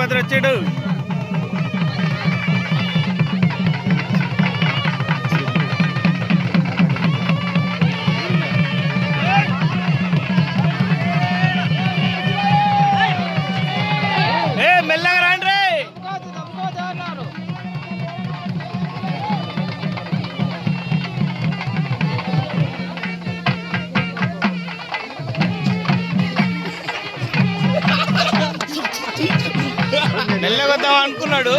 వీరభద్ర వచ్చాడు. మెల్లగా రాండి. మెల్లగొద్దాం అనుకున్నాడు.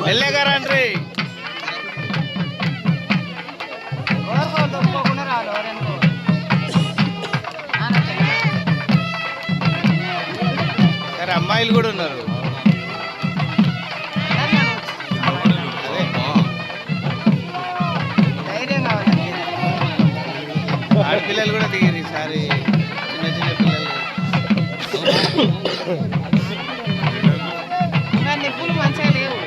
మెల్లగా రండి. సరే అమ్మాయిలు కూడా ఉన్నారు. ఆడపిల్లలు కూడా దిగారు ఈసారి, చిన్న చిన్న పిల్లలు. నిప్పులు మంచిగా లేవు,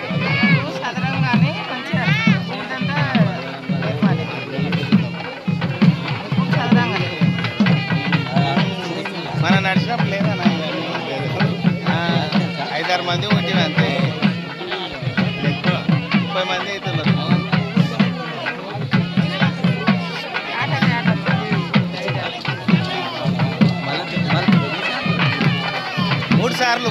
సదరంగానే మంచిగా సదరంగా లేవు. మనం నడిచినప్పుడు లేదా 5-6 మంది వచ్చిన అంతే, 30 మంది అవుతున్నారు. 3 సార్లు